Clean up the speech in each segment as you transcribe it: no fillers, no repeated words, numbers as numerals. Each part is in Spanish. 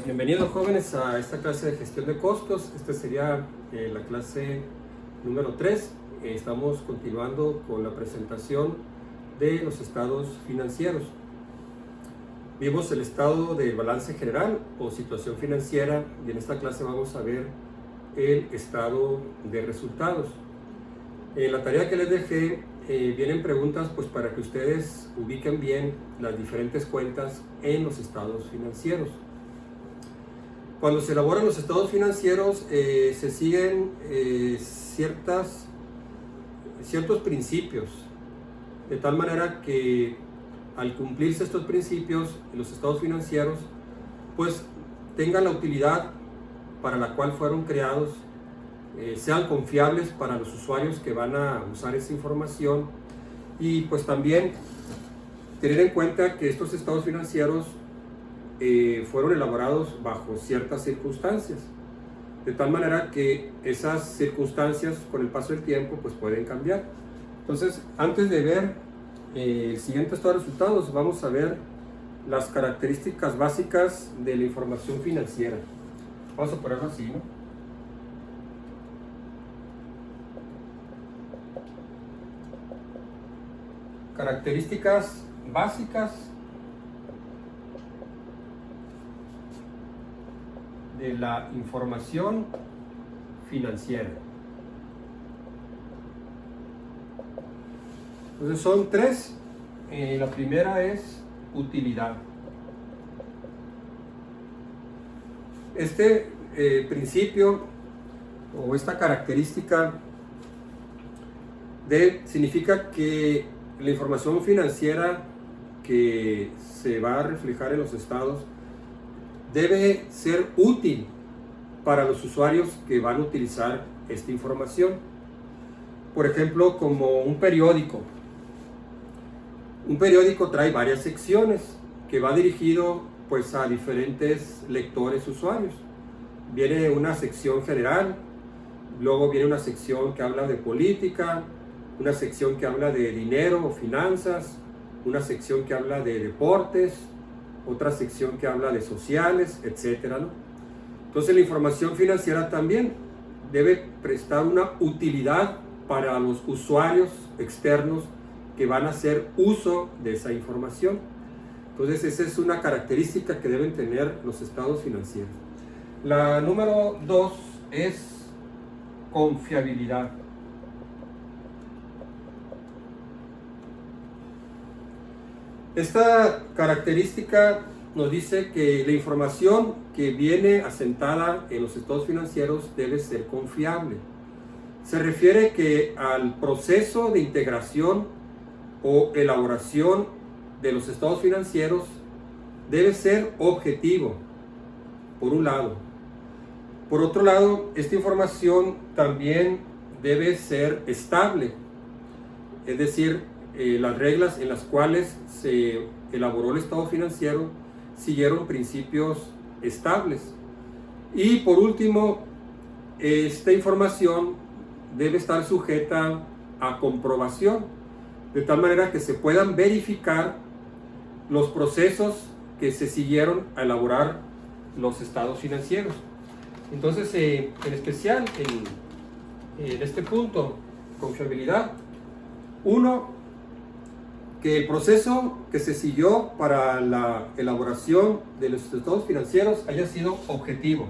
Bienvenidos jóvenes a esta clase de gestión de costos. Esta sería la clase número 3. Estamos continuando con la presentación de los estados financieros. Vimos el estado de balance general o situación financiera y en esta clase vamos a ver el estado de resultados. En la tarea que les dejé vienen preguntas pues para que ustedes ubiquen bien las diferentes cuentas en los estados financieros. Cuando se elaboran los estados financieros se siguen ciertos principios, de tal manera que al cumplirse estos principios, los estados financieros pues tengan la utilidad para la cual fueron creados, sean confiables para los usuarios que van a usar esa información y pues también tener en cuenta que estos estados financieros fueron elaborados bajo ciertas circunstancias, de tal manera que esas circunstancias con el paso del tiempo pues pueden cambiar. Entonces, antes de ver el siguiente estado de resultados, vamos a ver las características básicas de la información financiera. Vamos a ponerlo así, ¿no? Características básicas de la información financiera. Entonces son tres. La primera es utilidad. Este principio o esta característica significa que la información financiera que se va a reflejar en los estados debe ser útil para los usuarios que van a utilizar esta información. Por ejemplo, como un periódico. Un periódico trae varias secciones que va dirigido pues a diferentes lectores usuarios. Viene una sección general, luego viene una sección que habla de política, una sección que habla de dinero o finanzas, una sección que habla de deportes, otra sección que habla de sociales, etcétera, ¿no? Entonces la información financiera también debe prestar una utilidad para los usuarios externos que van a hacer uso de esa información. Entonces esa es una característica que deben tener los estados financieros. La número 2 es confiabilidad. Esta característica nos dice que la información que viene asentada en los estados financieros debe ser confiable. Se refiere que al proceso de integración o elaboración de los estados financieros debe ser objetivo, por un lado. Por otro lado, esta información también debe ser estable, es decir, las reglas en las cuales se elaboró el estado financiero siguieron principios estables. Y por último, esta información debe estar sujeta a comprobación, de tal manera que se puedan verificar los procesos que se siguieron a elaborar los estados financieros. Entonces, en especial en este punto, confiabilidad, uno, que el proceso que se siguió para la elaboración de los estados financieros haya sido objetivo.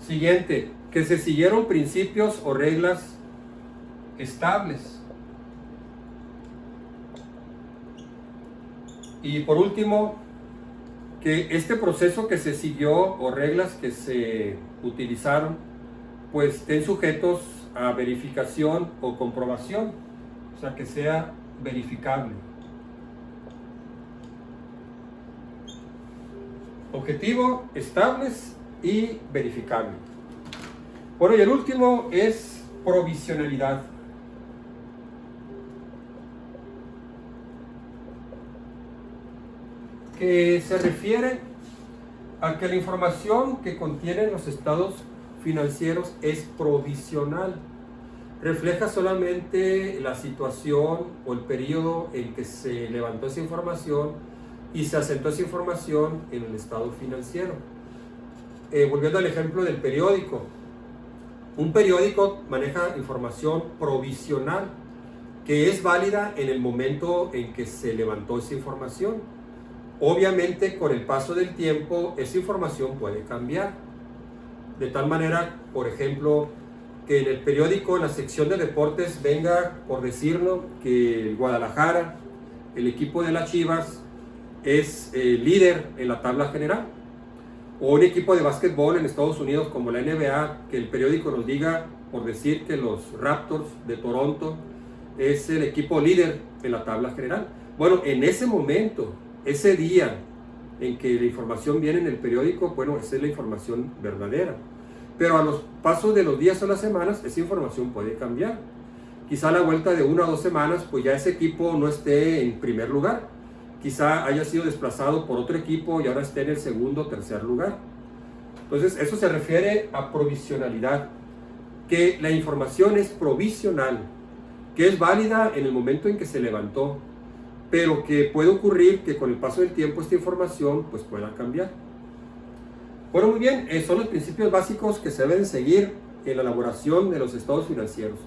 Siguiente, que se siguieron principios o reglas estables. Y por último, que este proceso que se siguió o reglas que se utilizaron pues estén sujetos a verificación o comprobación, o sea que sea verificable. Objetivo, estables y verificable. Bueno, y el último es provisionalidad. Que se refiere a que la información que contienen los estados financieros es provisional. refleja solamente la situación o el periodo en que se levantó esa información y se asentó esa información en el estado financiero. Volviendo al ejemplo del periódico, un periódico maneja información provisional que es válida en el momento en que se levantó esa información. Obviamente, con el paso del tiempo, esa información puede cambiar. De tal manera, por ejemplo, que en el periódico, en la sección de deportes, venga por decirlo que el Guadalajara, el equipo de las Chivas, es líder en la tabla general. O un equipo de básquetbol en Estados Unidos como la NBA, que el periódico nos diga, por decir que los Raptors de Toronto es el equipo líder en la tabla general. Bueno, en ese momento, ese día en que la información viene en el periódico, bueno, esa es la información verdadera. Pero a los pasos de los días o las semanas, esa información puede cambiar. Quizá a la vuelta de 1 o 2 semanas, pues ya ese equipo no esté en primer lugar. Quizá haya sido desplazado por otro equipo y ahora esté en el segundo o tercer lugar. Entonces, eso se refiere a provisionalidad, que la información es provisional, que es válida en el momento en que se levantó, pero que puede ocurrir que con el paso del tiempo esta información pues pueda cambiar. Bueno, muy bien, son los principios básicos que se deben seguir en la elaboración de los estados financieros.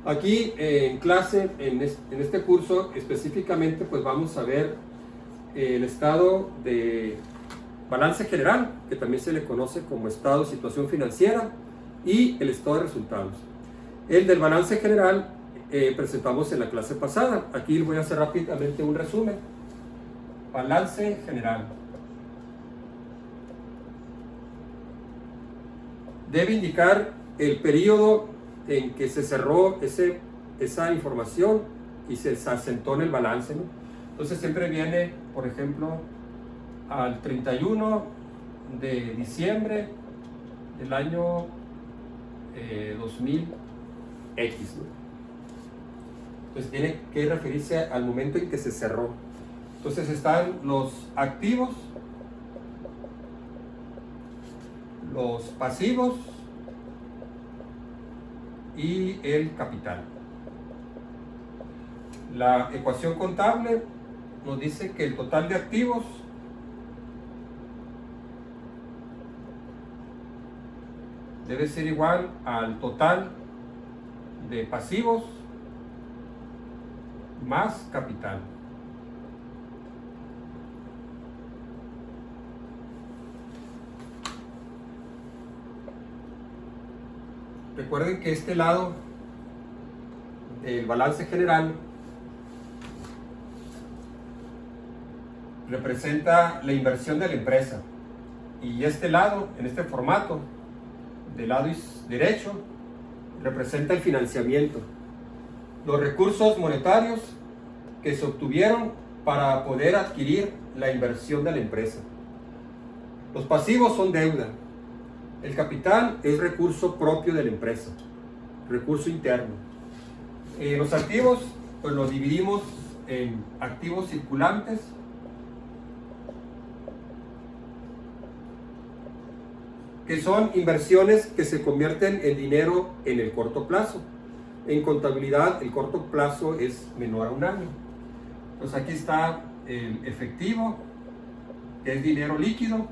Aquí en clase, en este curso específicamente, pues vamos a ver el estado de balance general, que también se le conoce como estado de situación financiera, y el estado de resultados. El del balance general presentamos en la clase pasada. Aquí voy a hacer rápidamente un resumen. Balance general. Debe indicar el periodo en que se cerró esa información y se asentó en el balance, ¿no? Entonces siempre viene, por ejemplo, al 31 de diciembre del año 2000X, ¿no? Entonces tiene que referirse al momento en que se cerró. Entonces están los activos, los pasivos y el capital. La ecuación contable nos dice que el total de activos debe ser igual al total de pasivos más capital. Recuerden que este lado del balance general representa la inversión de la empresa, y este lado, en este formato, del lado derecho, representa el financiamiento, los recursos monetarios que se obtuvieron para poder adquirir la inversión de la empresa. Los pasivos son deuda. El capital es recurso propio de la empresa, recurso interno. Los activos, pues los dividimos en activos circulantes, que son inversiones que se convierten en dinero en el corto plazo. En contabilidad, el corto plazo es menor a 1 año. Pues aquí está el efectivo, que es dinero líquido,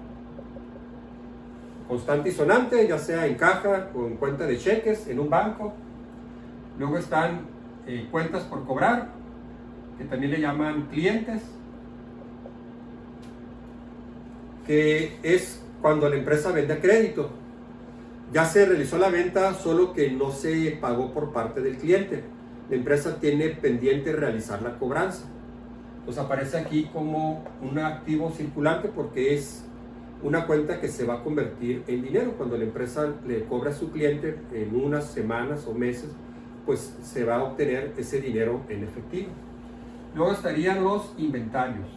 constante y sonante, ya sea en caja o en cuenta de cheques, en un banco. Luego están cuentas por cobrar, que también le llaman clientes, que es cuando la empresa vende a crédito. Ya se realizó la venta, solo que no se pagó por parte del cliente. La empresa tiene pendiente realizar la cobranza. Pues aparece aquí como un activo circulante porque es una cuenta que se va a convertir en dinero. Cuando la empresa le cobra a su cliente en unas semanas o meses, pues se va a obtener ese dinero en efectivo. Luego estarían los inventarios,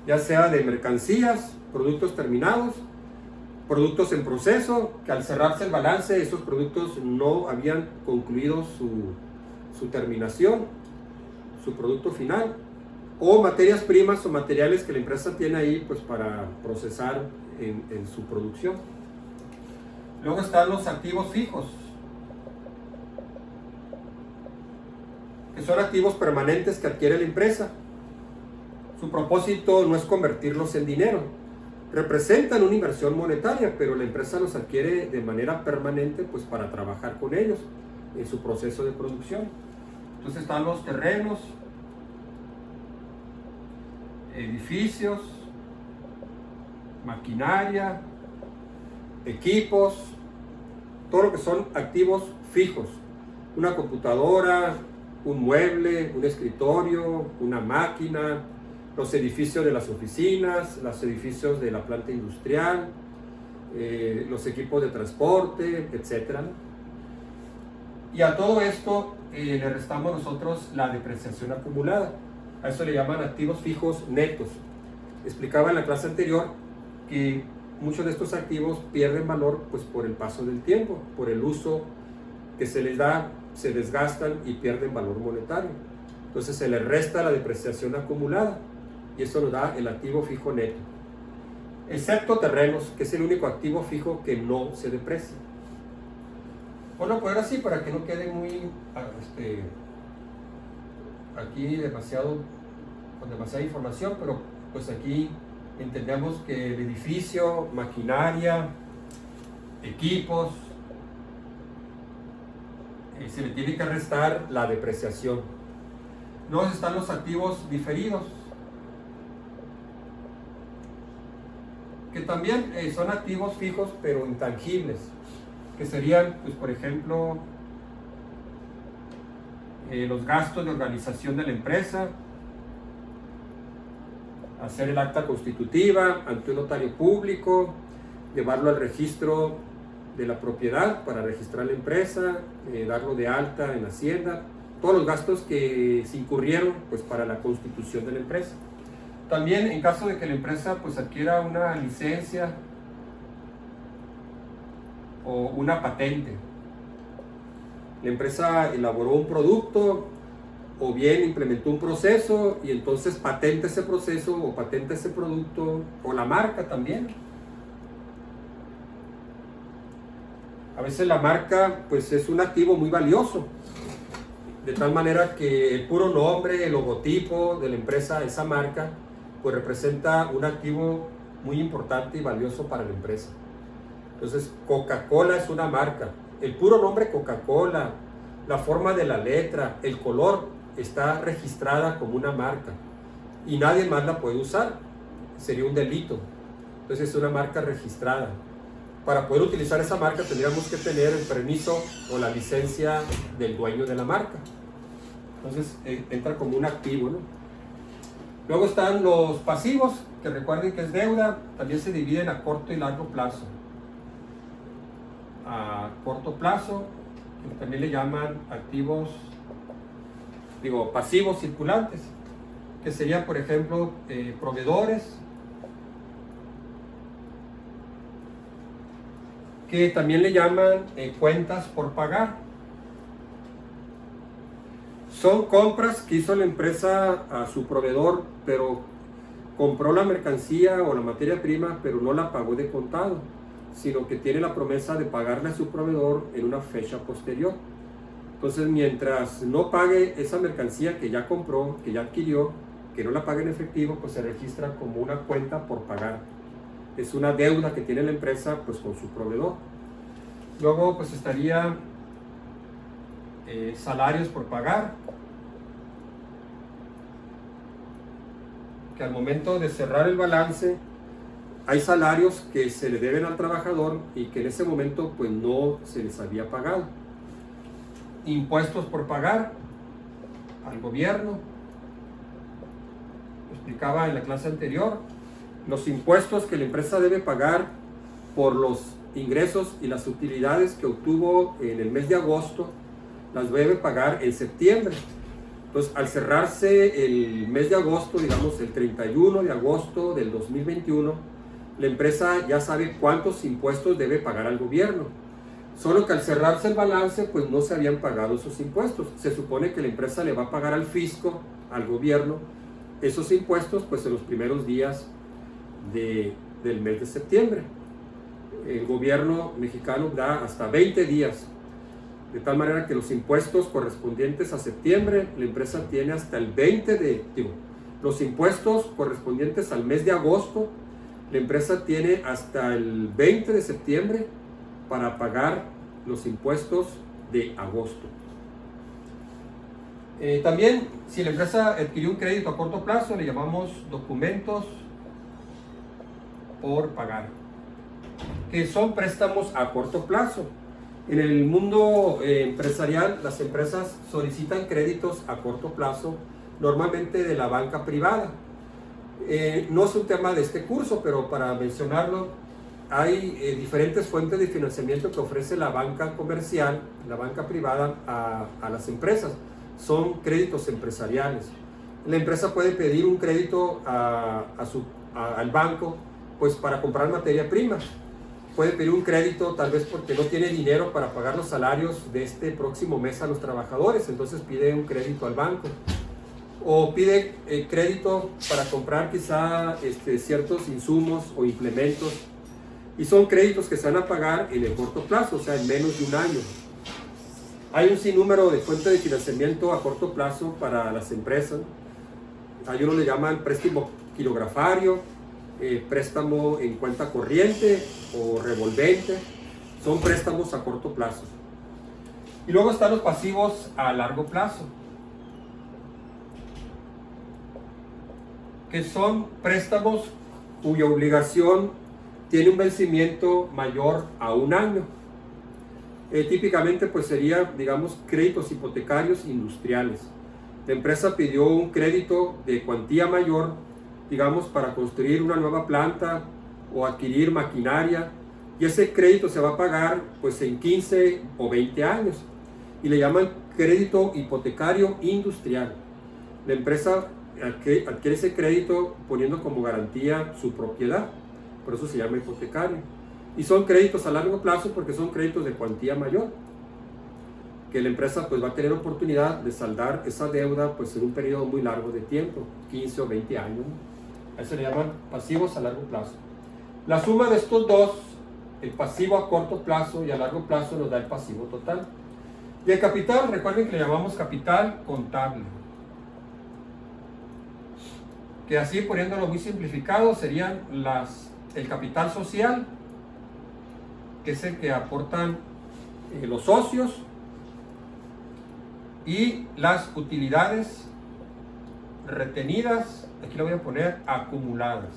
ya sea de mercancías, productos terminados, productos en proceso, que al cerrarse el balance esos productos no habían concluido su terminación, su producto final, o materias primas o materiales que la empresa tiene ahí pues para procesar en su producción. Luego están los activos fijos, que son activos permanentes que adquiere la empresa. Su propósito no es convertirlos en dinero. Representan una inversión monetaria, pero la empresa los adquiere de manera permanente pues para trabajar con ellos en su proceso de producción. Entonces están los terrenos, edificios, maquinaria, equipos, todo lo que son activos fijos. Una computadora, un mueble, un escritorio, una máquina, los edificios de las oficinas, los edificios de la planta industrial, los equipos de transporte, etc. Y a todo esto le restamos nosotros la depreciación acumulada. A eso le llaman activos fijos netos. Explicaba en la clase anterior que muchos de estos activos pierden valor pues por el paso del tiempo, por el uso que se les da, se desgastan y pierden valor monetario. Entonces se les resta la depreciación acumulada y eso nos da el activo fijo neto. Excepto terrenos, que es el único activo fijo que no se deprecia. Bueno, pues ahora sí, para que no quede muy aquí con demasiada información, pero pues aquí entendemos que el edificio, maquinaria, equipos, se le tiene que restar la depreciación. Luego están los activos diferidos, que también son activos fijos pero intangibles, que serían, pues, por ejemplo, los gastos de organización de la empresa, hacer el acta constitutiva ante un notario público, llevarlo al registro de la propiedad para registrar la empresa, darlo de alta en Hacienda, todos los gastos que se incurrieron pues para la constitución de la empresa. También en caso de que la empresa pues adquiera una licencia o una patente, la empresa elaboró un producto o bien implementó un proceso y entonces patenta ese proceso o patenta ese producto o la marca también. A veces la marca pues es un activo muy valioso, de tal manera que el puro nombre, el logotipo de la empresa, esa marca, pues representa un activo muy importante y valioso para la empresa. Entonces Coca-Cola es una marca, el puro nombre Coca-Cola, la forma de la letra, el color, está registrada como una marca y nadie más la puede usar, sería un delito. Entonces es una marca registrada. Para poder utilizar esa marca tendríamos que tener el permiso o la licencia del dueño de la marca. Entonces entra como un activo, ¿no? Luego están los pasivos, que recuerden que es deuda, también se dividen a corto y largo plazo. A corto plazo, que también le llaman activos, pasivos circulantes, que serían, por ejemplo, proveedores, que también le llaman cuentas por pagar. Son compras que hizo la empresa a su proveedor, pero compró la mercancía o la materia prima, pero no la pagó de contado, sino que tiene la promesa de pagarle a su proveedor en una fecha posterior. Entonces, mientras no pague esa mercancía que ya compró, que ya adquirió, que no la pague en efectivo, pues se registra como una cuenta por pagar. Es una deuda que tiene la empresa pues con su proveedor. Luego pues estaría salarios por pagar, que al momento de cerrar el balance hay salarios que se le deben al trabajador y que en ese momento pues no se les había pagado. Impuestos por pagar al gobierno, explicaba en la clase anterior, los impuestos que la empresa debe pagar por los ingresos y las utilidades que obtuvo en el mes de agosto, las debe pagar en septiembre. Entonces, al cerrarse el mes de agosto, digamos el 31 de agosto del 2021, la empresa ya sabe cuántos impuestos debe pagar al gobierno. Solo que al cerrarse el balance, pues no se habían pagado esos impuestos. Se supone que la empresa le va a pagar al fisco, al gobierno, esos impuestos pues en los primeros días del mes de septiembre. el gobierno mexicano da hasta 20 días, de tal manera que los impuestos correspondientes a septiembre, la empresa tiene hasta el 20 de, los impuestos correspondientes al mes de agosto, la empresa tiene hasta el 20 de septiembre para pagar los impuestos de agosto. También, si la empresa adquirió un crédito a corto plazo, le llamamos documentos por pagar, que son préstamos a corto plazo. En el mundo empresarial, las empresas solicitan créditos a corto plazo, normalmente de la banca privada. No es un tema de este curso, pero para mencionarlo, hay diferentes fuentes de financiamiento que ofrece la banca comercial, la banca privada a las empresas. Son créditos empresariales. La empresa puede pedir un crédito al banco, pues para comprar materia prima. Puede pedir un crédito tal vez porque no tiene dinero para pagar los salarios de este próximo mes a los trabajadores, entonces pide un crédito al banco. O pide crédito para comprar quizá ciertos insumos o implementos. Y son créditos que se van a pagar en el corto plazo, o sea, en menos de un año. Hay un sinnúmero de fuentes de financiamiento a corto plazo para las empresas. Hay uno le llaman préstamo quirografario, préstamo en cuenta corriente o revolvente. Son préstamos a corto plazo. Y luego están los pasivos a largo plazo, que son préstamos cuya obligación tiene un vencimiento mayor a un año. Típicamente pues sería, digamos, créditos hipotecarios industriales. La empresa pidió un crédito de cuantía mayor, digamos, para construir una nueva planta o adquirir maquinaria, y ese crédito se va a pagar pues en 15 o 20 años y le llaman crédito hipotecario industrial. La empresa adquiere ese crédito poniendo como garantía su propiedad, por eso se llama hipotecario. Y son créditos a largo plazo porque son créditos de cuantía mayor, que la empresa pues va a tener oportunidad de saldar esa deuda pues en un periodo muy largo de tiempo, 15 o 20 años, ¿no? A eso le llaman pasivos a largo plazo. La suma de estos dos, el pasivo a corto plazo y a largo plazo, nos da el pasivo total. Y el capital, recuerden que le llamamos capital contable, que así poniéndolo muy simplificado serían el capital social, que es el que aportan los socios, y las utilidades retenidas, aquí lo voy a poner acumuladas,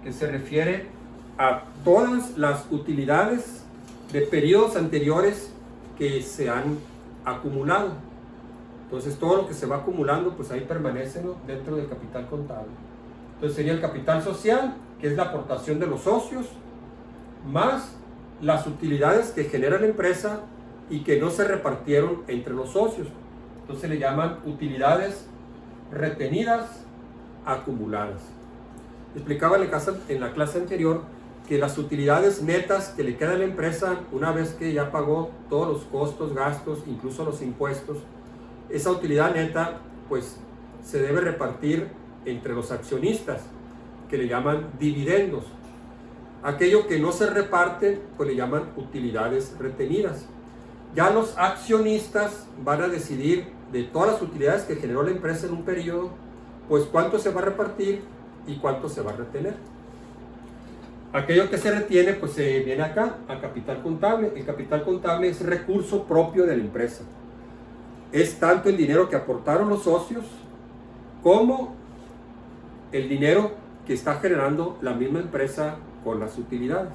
que se refiere a todas las utilidades de periodos anteriores que se han acumulado. Entonces todo lo que se va acumulando pues ahí permanece, ¿no?, dentro del capital contable. Entonces sería el capital social, que es la aportación de los socios, más las utilidades que genera la empresa y que no se repartieron entre los socios. Entonces le llaman utilidades retenidas acumuladas. Explicaba en la clase anterior que las utilidades netas que le queda a la empresa una vez que ya pagó todos los costos, gastos, incluso los impuestos, esa utilidad neta pues se debe repartir entre los accionistas, que le llaman dividendos. Aquello que no se reparte pues le llaman utilidades retenidas. Ya los accionistas van a decidir de todas las utilidades que generó la empresa en un periodo, pues cuánto se va a repartir y cuánto se va a retener. Aquello que se retiene pues se viene acá a capital contable. El capital contable es recurso propio de la empresa. Es tanto el dinero que aportaron los socios como el dinero que está generando la misma empresa con las utilidades.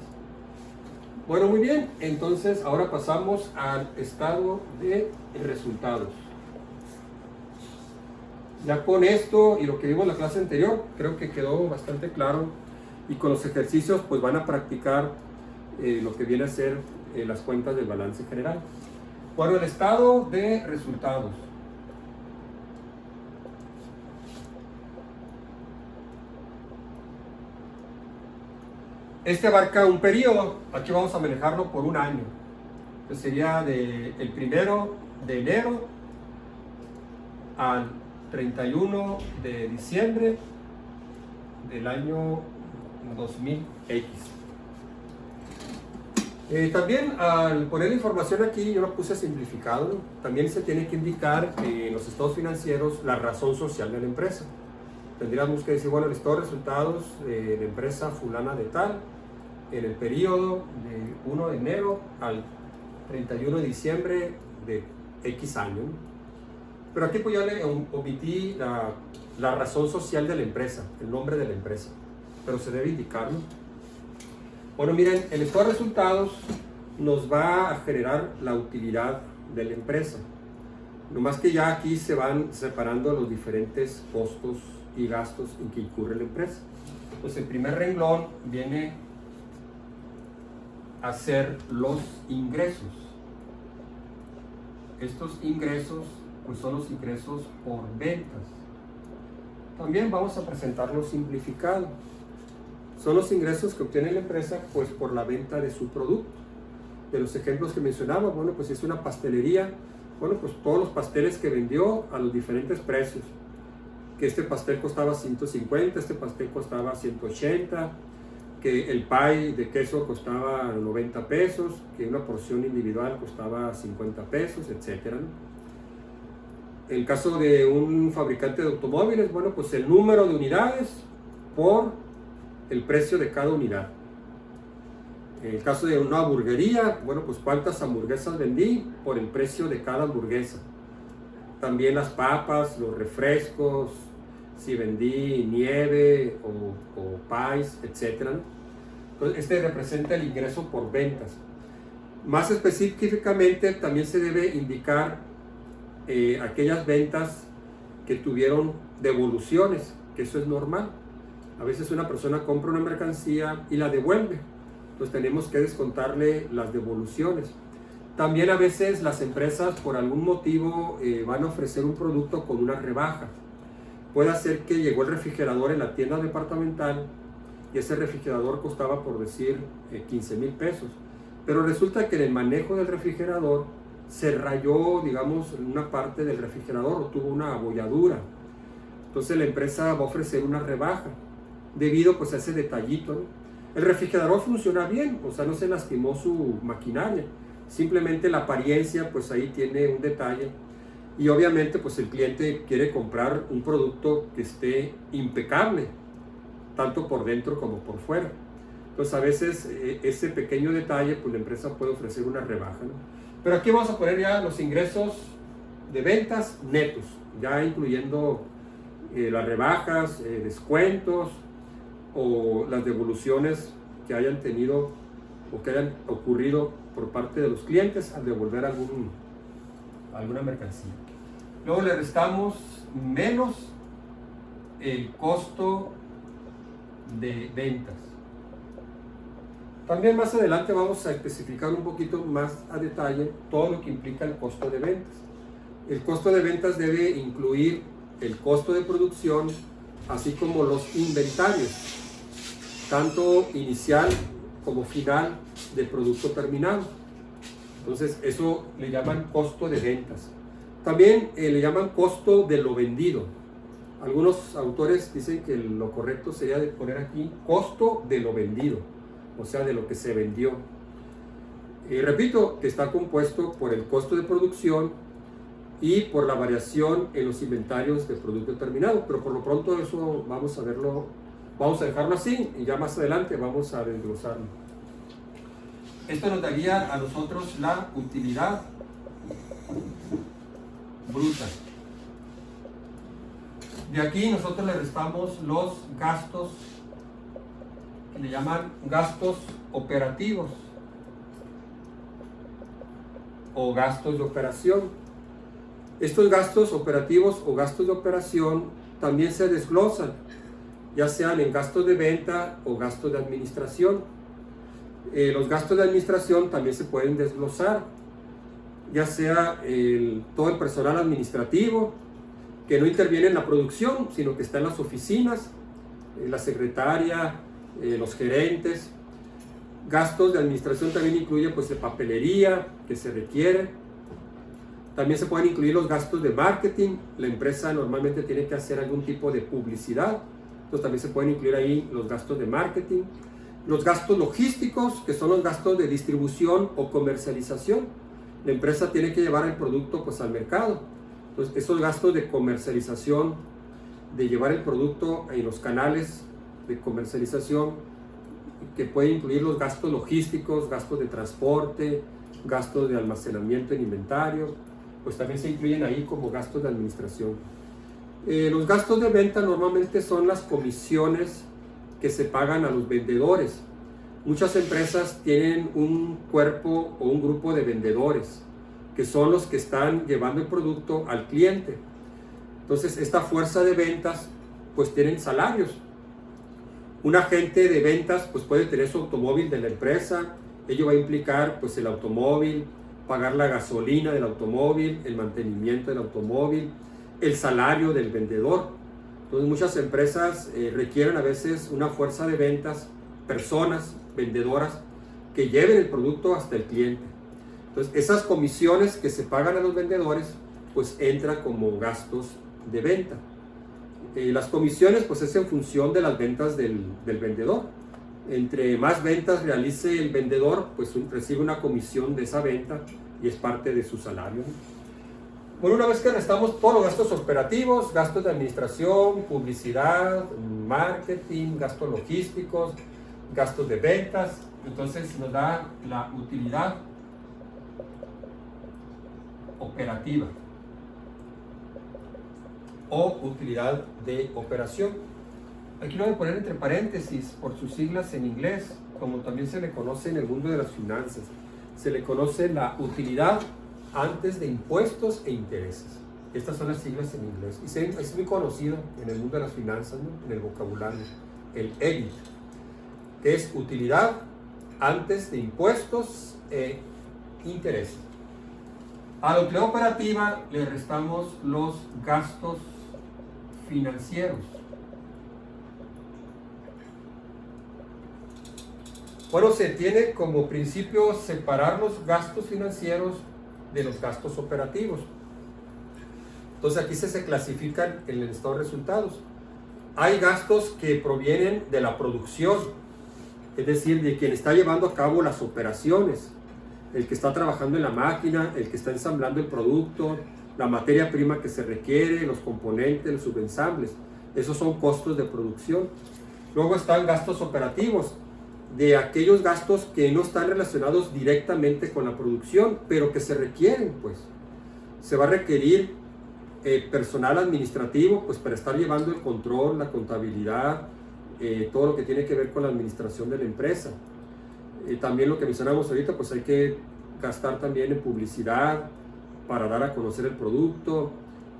Bueno, muy bien, entonces ahora pasamos al estado de resultados. Ya con esto y lo que vimos en la clase anterior, creo que quedó bastante claro, y con los ejercicios pues van a practicar lo que viene a ser las cuentas del balance general. Bueno, el estado de resultados. Este abarca un periodo, aquí vamos a manejarlo por un año. Entonces sería el 1 de enero al 31 de diciembre del año 2000X. También al poner la información aquí, yo lo puse simplificado, también se tiene que indicar en los estados financieros la razón social de la empresa. Tendríamos que decir, bueno, el estado de resultados de la empresa fulana de tal, en el periodo de 1 de enero al 31 de diciembre de X año. Pero aquí pues ya le omití la razón social de la empresa, el nombre de la empresa, pero se debe indicarlo. Bueno, miren, el estado de resultados nos va a generar la utilidad de la empresa. Nomás que ya aquí se van separando los diferentes costos y gastos en que incurre la empresa. Pues el primer renglón viene a ser los ingresos. Estos ingresos pues son los ingresos por ventas. También vamos a presentarlo simplificado. Son los ingresos que obtiene la empresa pues por la venta de su producto. De los ejemplos que mencionaba, bueno, pues es una pastelería, bueno, pues todos los pasteles que vendió a los diferentes precios. Que este pastel costaba 150, este pastel costaba 180, que el pie de queso costaba 90 pesos, que una porción individual costaba 50 pesos, etc. En el caso de un fabricante de automóviles, bueno, pues el número de unidades por el precio de cada unidad. En el caso de una hamburguería, bueno, pues cuántas hamburguesas vendí por el precio de cada hamburguesa. También las papas, los refrescos, si vendí nieve o pies, etc. Entonces, este representa el ingreso por ventas. Más específicamente, también se debe indicar aquellas ventas que tuvieron devoluciones, que eso es normal. A veces una persona compra una mercancía y la devuelve, entonces tenemos que descontarle las devoluciones. También a veces las empresas por algún motivo van a ofrecer un producto con una rebaja. Puede ser que llegó el refrigerador en la tienda departamental y ese refrigerador costaba, por decir, 15,000 pesos. Pero resulta que en el manejo del refrigerador se rayó, digamos, una parte del refrigerador o tuvo una abolladura. Entonces la empresa va a ofrecer una rebaja debido pues a ese detallito, ¿no? El refrigerador funciona bien, o sea, no se lastimó su maquinaria. Simplemente la apariencia, pues ahí tiene un detalle. Y obviamente pues el cliente quiere comprar un producto que esté impecable, tanto por dentro como por fuera. Entonces a veces ese pequeño detalle pues la empresa puede ofrecer una rebaja, ¿no? Pero aquí vamos a poner ya los ingresos de ventas netos, ya incluyendo las rebajas, descuentos o las devoluciones que hayan tenido o que hayan ocurrido por parte de los clientes al devolver alguna mercancía. Luego le restamos menos el costo de ventas. También más adelante vamos a especificar un poquito más a detalle todo lo que implica el costo de ventas. El costo de ventas debe incluir el costo de producción, así como los inventarios, tanto inicial como final del producto terminado. Entonces eso le llaman costo de ventas. También le llaman costo de lo vendido. Algunos autores dicen que lo correcto sería de poner aquí costo de lo vendido, o sea, de lo que se vendió. Y repito, que está compuesto por el costo de producción y por la variación en los inventarios del producto terminado, pero por lo pronto eso vamos a verlo, vamos a dejarlo así y ya más adelante vamos a desglosarlo. Esto nos daría a nosotros la utilidad bruta. De aquí nosotros le restamos los gastos que le llaman gastos operativos o gastos de operación. Estos gastos operativos o gastos de operación también se desglosan, ya sean en gastos de venta o gastos de administración. Los gastos de administración también se pueden desglosar, ya sea todo el personal administrativo que no interviene en la producción, sino que está en las oficinas, la secretaria, los gerentes. Gastos de administración también incluye pues de papelería que se requiere. También se pueden incluir los gastos de marketing. La empresa normalmente tiene que hacer algún tipo de publicidad Entonces también se pueden incluir ahí los gastos de marketing, los gastos logísticos, que son los gastos de distribución o comercialización. La empresa tiene que llevar el producto pues al mercado. Entonces esos gastos de comercialización, de llevar el producto en los canales de comercialización, que puede incluir los gastos logísticos, gastos de transporte, gastos de almacenamiento en inventario, pues también se incluyen ahí como gastos de administración. Los gastos de venta normalmente son las comisiones que se pagan a los vendedores. Muchas empresas tienen un cuerpo o un grupo de vendedores que son los que están llevando el producto al cliente. Entonces esta fuerza de ventas pues tienen salarios. Un agente de ventas pues puede tener su automóvil de la empresa. Ello va a implicar pues el automóvil, pagar la gasolina del automóvil, el mantenimiento del automóvil, el salario del vendedor. Entonces muchas empresas requieren a veces una fuerza de ventas, personas vendedoras que lleven el producto hasta el cliente. Entonces esas comisiones que se pagan a los vendedores pues entran como gastos de venta. Las comisiones pues es en función de las ventas del vendedor. Entre más ventas realice el vendedor, pues recibe una comisión de esa venta y es parte de su salario. Bueno, una vez que restamos todos los gastos operativos, gastos de administración, publicidad, marketing, gastos logísticos, gastos de ventas, entonces nos da la utilidad operativa o utilidad de operación. Aquí lo voy a poner entre paréntesis por sus siglas en inglés, como también se le conoce en el mundo de las finanzas. Se le conoce la utilidad antes de impuestos e intereses. Estas son las siglas en inglés. Y es muy conocido en el mundo de las finanzas, ¿no? En el vocabulario. El EBIT, que es utilidad antes de impuestos e intereses. A la utilidad operativa le restamos los gastos financieros. Bueno, se tiene como principio separar los gastos financieros de los gastos operativos. Entonces aquí se clasifican en el estado de resultados. Hay gastos que provienen de la producción, es decir, de quien está llevando a cabo las operaciones, el que está trabajando en la máquina, el que está ensamblando el producto, la materia prima que se requiere, los componentes, los subensambles. Esos son costos de producción. Luego están gastos operativos, de aquellos gastos que no están relacionados directamente con la producción, pero que se requieren, pues. Se va a requerir personal administrativo, pues, para estar llevando el control, la contabilidad, todo lo que tiene que ver con la administración de la empresa. También lo que mencionamos ahorita, pues hay que gastar también en publicidad para dar a conocer el producto,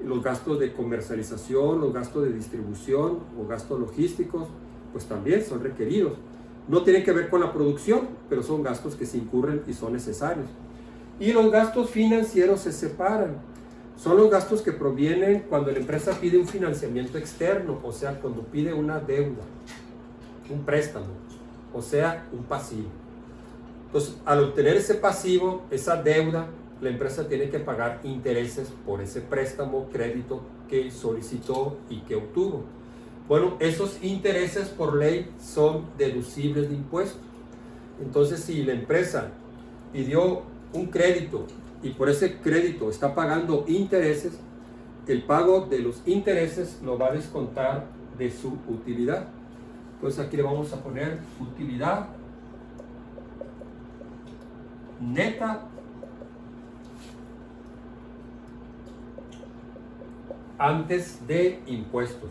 los gastos de comercialización, los gastos de distribución o gastos logísticos, pues también son requeridos. No tienen que ver con la producción, pero son gastos que se incurren y son necesarios. Y los gastos financieros se separan. Son los gastos que provienen cuando la empresa pide un financiamiento externo, o sea, cuando pide una deuda, un préstamo, o sea, un pasivo. Entonces, al obtener ese pasivo, esa deuda, la empresa tiene que pagar intereses por ese préstamo, crédito que solicitó y que obtuvo. Bueno, esos intereses por ley son deducibles de impuestos. Entonces, si la empresa pidió un crédito y por ese crédito está pagando intereses, el pago de los intereses lo va a descontar de su utilidad. Entonces aquí le vamos a poner utilidad neta antes de impuestos.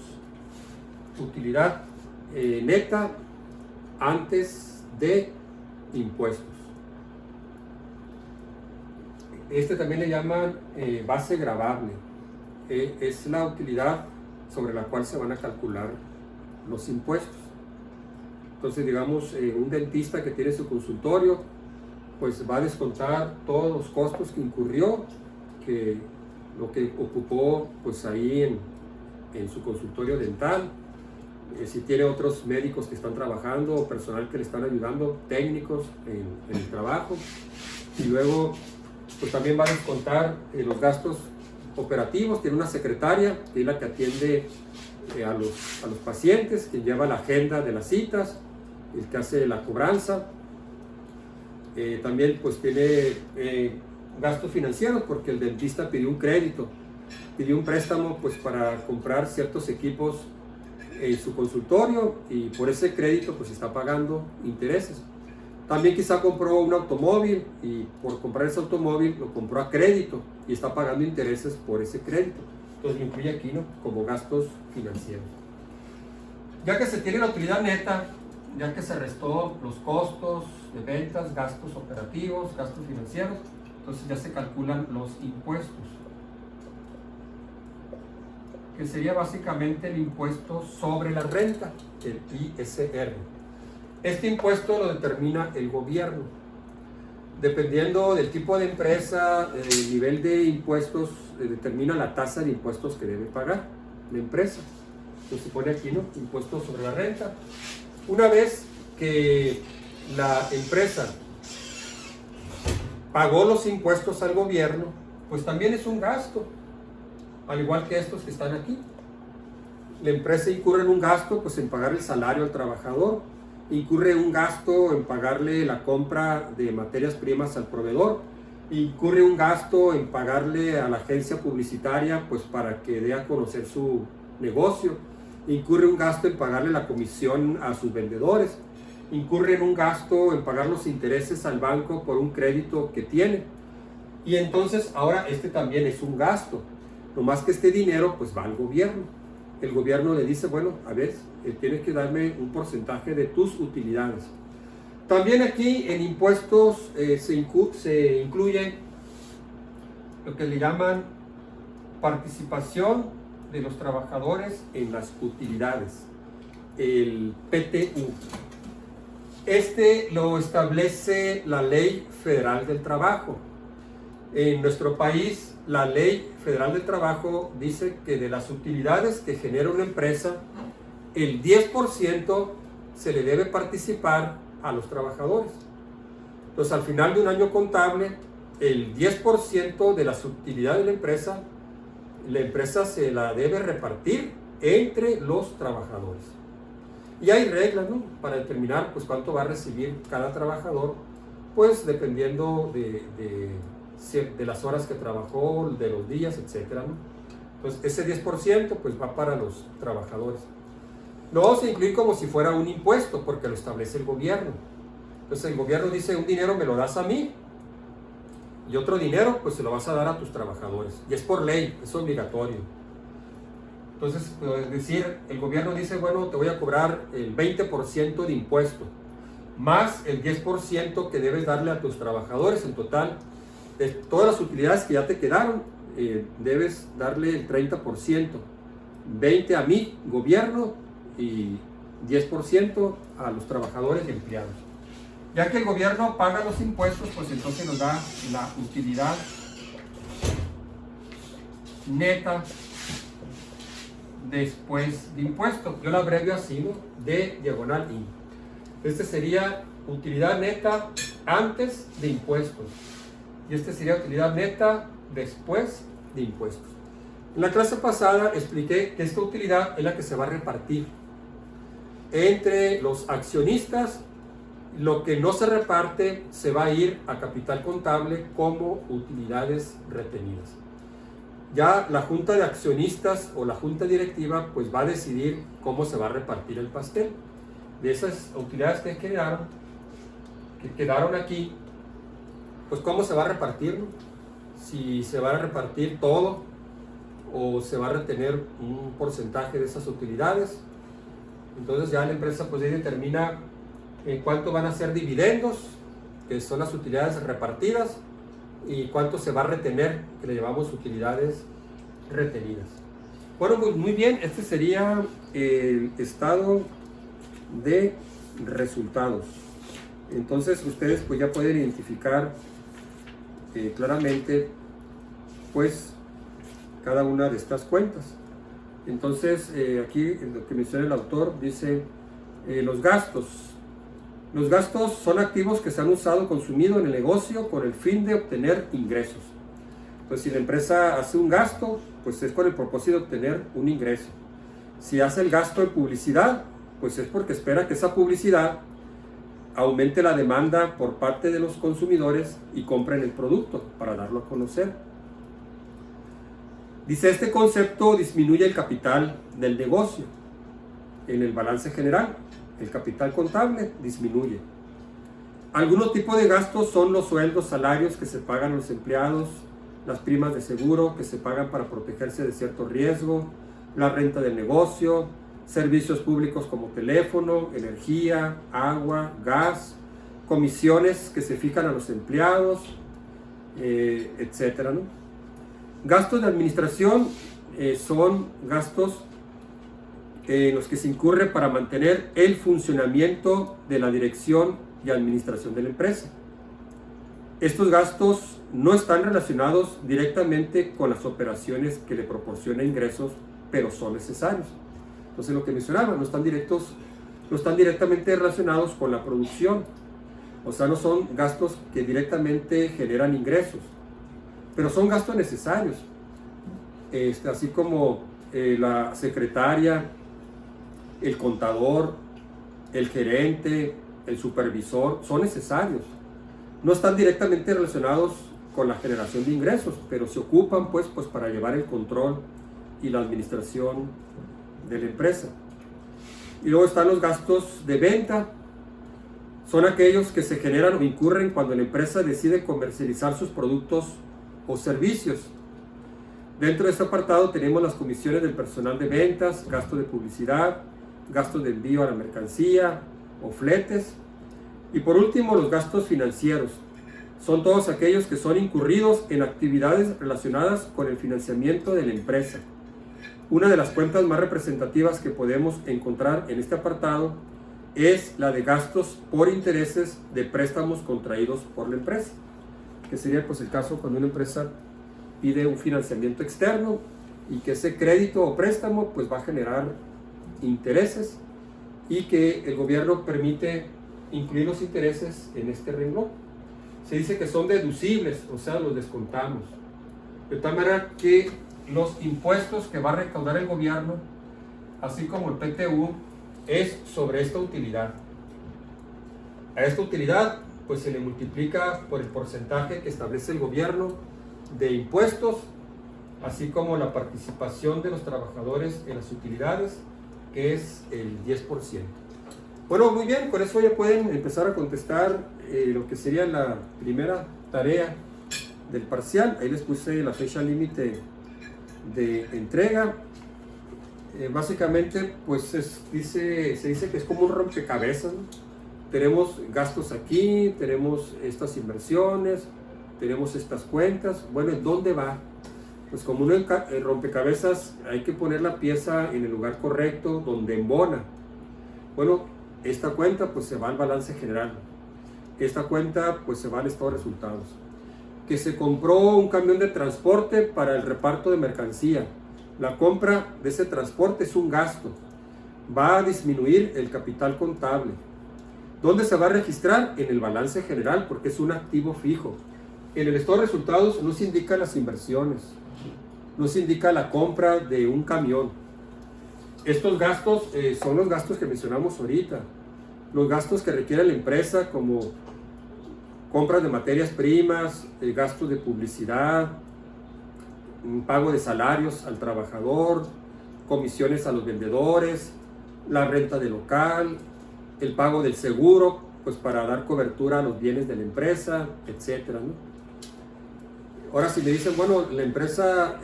Utilidad neta antes de impuestos. Este también le llaman base gravable. Es la utilidad sobre la cual se van a calcular los impuestos. Entonces, digamos, un dentista que tiene su consultorio, pues va a descontar todos los costos que incurrió, que lo que ocupó pues ahí en su consultorio dental. Si tiene otros médicos que están trabajando o personal que le están ayudando, técnicos en el trabajo. Y luego pues también va a descontar los gastos operativos. Tiene una secretaria que es la que atiende a los pacientes, quien lleva la agenda de las citas, el que hace la cobranza. También pues tiene gastos financieros porque el dentista pidió un crédito, pidió un préstamo pues para comprar ciertos equipos en su consultorio y por ese crédito pues está pagando intereses. También quizá compró un automóvil y por comprar ese automóvil lo compró a crédito y está pagando intereses por ese crédito. Entonces lo incluye aquí, ¿no?, como gastos financieros. Ya que se tiene la utilidad neta, ya que se restó los costos de ventas, gastos operativos, gastos financieros, entonces ya se calculan los impuestos, que sería básicamente el impuesto sobre la renta, el ISR. Este impuesto lo determina el gobierno. Dependiendo del tipo de empresa, el nivel de impuestos determina la tasa de impuestos que debe pagar la empresa. Entonces se pone aquí, ¿no?, impuestos sobre la renta. Una vez que la empresa pagó los impuestos al gobierno, pues también es un gasto, al igual que estos que están aquí. La empresa incurre en un gasto pues en pagar el salario al trabajador, incurre un gasto en pagarle la compra de materias primas al proveedor, incurre un gasto en pagarle a la agencia publicitaria pues para que dé a conocer su negocio, incurre un gasto en pagarle la comisión a sus vendedores, incurre en un gasto en pagar los intereses al banco por un crédito que tiene. Y entonces ahora este también es un gasto, nomás que este dinero pues va al gobierno. El gobierno le dice, bueno, a ver, tienes que darme un porcentaje de tus utilidades. También aquí en impuestos se incluye lo que le llaman participación de los trabajadores en las utilidades, el PTU. Este lo establece la Ley Federal del Trabajo. En nuestro país, la Ley Federal del Trabajo dice que de las utilidades que genera una empresa, el 10% se le debe participar a los trabajadores. Entonces, al final de un año contable, el 10% de las utilidades de la empresa se la debe repartir entre los trabajadores. Y hay reglas, ¿no?, para determinar pues cuánto va a recibir cada trabajador, pues dependiendo de las horas que trabajó, de los días, etcétera, ¿no? Entonces ese 10% pues va para los trabajadores. Lo vamos a incluir como si fuera un impuesto porque lo establece el gobierno. Entonces el gobierno dice, un dinero me lo das a mí y otro dinero pues se lo vas a dar a tus trabajadores. Y es por ley, es obligatorio. Entonces, es decir, el gobierno dice, bueno, te voy a cobrar el 20% de impuesto, más el 10% que debes darle a tus trabajadores. En total, de todas las utilidades que ya te quedaron, debes darle el 30%, 20% a mi gobierno y 10% a los trabajadores y empleados. Ya que el gobierno paga los impuestos, pues entonces nos da la utilidad neta después de impuestos. Yo la abrevio así, ¿no?, D/I. Este sería utilidad neta antes de impuestos y este sería utilidad neta después de impuestos. En la clase pasada expliqué que esta utilidad es la que se va a repartir entre los accionistas. Lo que no se reparte se va a ir a capital contable como utilidades retenidas. Ya la junta de accionistas o la junta directiva pues va a decidir cómo se va a repartir el pastel. De esas utilidades que quedaron aquí, pues cómo se va a repartir, ¿no? Si se va a repartir todo o se va a retener un porcentaje de esas utilidades. Entonces ya la empresa pues determina en cuánto van a ser dividendos, que son las utilidades repartidas, y cuánto se va a retener, que le llamamos utilidades retenidas. Bueno, pues muy bien, este sería el estado de resultados. Entonces ustedes pues ya pueden identificar claramente pues cada una de estas cuentas. Entonces aquí en lo que menciona el autor dice los gastos. Los gastos son activos que se han usado o consumido en el negocio con el fin de obtener ingresos. Entonces, si la empresa hace un gasto, pues es con el propósito de obtener un ingreso. Si hace el gasto en publicidad, pues es porque espera que esa publicidad aumente la demanda por parte de los consumidores y compren el producto para darlo a conocer. Dice, este concepto disminuye el capital del negocio en el balance general. El capital contable disminuye. Algunos tipos de gastos son los sueldos, salarios que se pagan a los empleados, las primas de seguro que se pagan para protegerse de cierto riesgo, la renta del negocio, servicios públicos como teléfono, energía, agua, gas, comisiones que se fijan a los empleados, etcétera, ¿no? Gastos de administración son gastos en los que se incurre para mantener el funcionamiento de la dirección y administración de la empresa. Estos gastos no están relacionados directamente con las operaciones que le proporcionan ingresos, pero son necesarios. Entonces, lo que mencionaba, no están directamente relacionados con la producción. O sea, no son gastos que directamente generan ingresos, pero son gastos necesarios. Así como la secretaria, el contador, el gerente, el supervisor, son necesarios. No están directamente relacionados con la generación de ingresos, pero se ocupan pues para llevar el control y la administración de la empresa. Y luego están los gastos de venta. Son aquellos que se generan o incurren cuando la empresa decide comercializar sus productos o servicios. Dentro de este apartado tenemos las comisiones del personal de ventas, gastos de publicidad, gastos de envío a la mercancía o fletes. Y por último, los gastos financieros. Son todos aquellos que son incurridos en actividades relacionadas con el financiamiento de la empresa. Una de las cuentas más representativas que podemos encontrar en este apartado es la de gastos por intereses de préstamos contraídos por la empresa, que sería pues el caso cuando una empresa pide un financiamiento externo y que ese crédito o préstamo pues va a generar intereses y que el gobierno permite incluir los intereses en este renglón. Se dice que son deducibles, o sea, los descontamos. De tal manera que los impuestos que va a recaudar el gobierno, así como el PTU, es sobre esta utilidad. A esta utilidad pues se le multiplica por el porcentaje que establece el gobierno de impuestos, así como la participación de los trabajadores en las utilidades, que es el 10%. Bueno, muy bien, con eso ya pueden empezar a contestar lo que sería la primera tarea del parcial. Ahí les puse la fecha límite de entrega. Básicamente, pues se dice que es como un rompecabezas, ¿no? Tenemos gastos aquí, tenemos estas inversiones, tenemos estas cuentas. Bueno, ¿en dónde va? Pues como un rompecabezas hay que poner la pieza en el lugar correcto, donde embona. Bueno, esta cuenta pues se va al balance general. Esta cuenta pues se va al estado de resultados. Que se compró un camión de transporte para el reparto de mercancía. La compra de ese transporte es un gasto. Va a disminuir el capital contable. ¿Dónde se va a registrar? En el balance general, porque es un activo fijo. En el estado de resultados no se indican las inversiones, no se indica la compra de un camión. Estos gastos son los gastos que mencionamos ahorita. Los gastos que requiere la empresa, como compras de materias primas, gastos de publicidad, un pago de salarios al trabajador, comisiones a los vendedores, la renta del local, el pago del seguro, pues para dar cobertura a los bienes de la empresa, etcétera, ¿no? Ahora, si me dicen, bueno, la empresa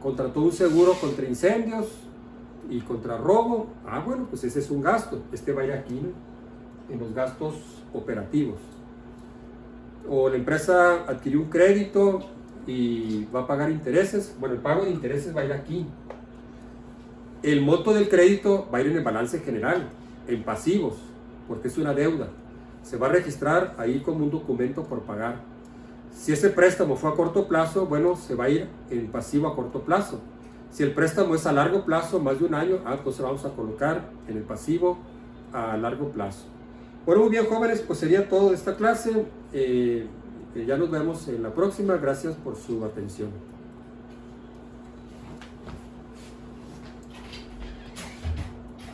contrató un seguro contra incendios y contra robo, bueno, pues ese es un gasto, este va a ir aquí, ¿no? En los gastos operativos. O la empresa adquirió un crédito y va a pagar intereses, bueno, el pago de intereses va a ir aquí. El monto del crédito va a ir en el balance general, en pasivos, porque es una deuda. Se va a registrar ahí como un documento por pagar. Si ese préstamo fue a corto plazo, bueno, se va a ir en pasivo a corto plazo. Si el préstamo es a largo plazo, más de un año, entonces vamos a colocar en el pasivo a largo plazo. Bueno, muy bien, jóvenes, pues sería todo de esta clase. Ya nos vemos en la próxima. Gracias por su atención.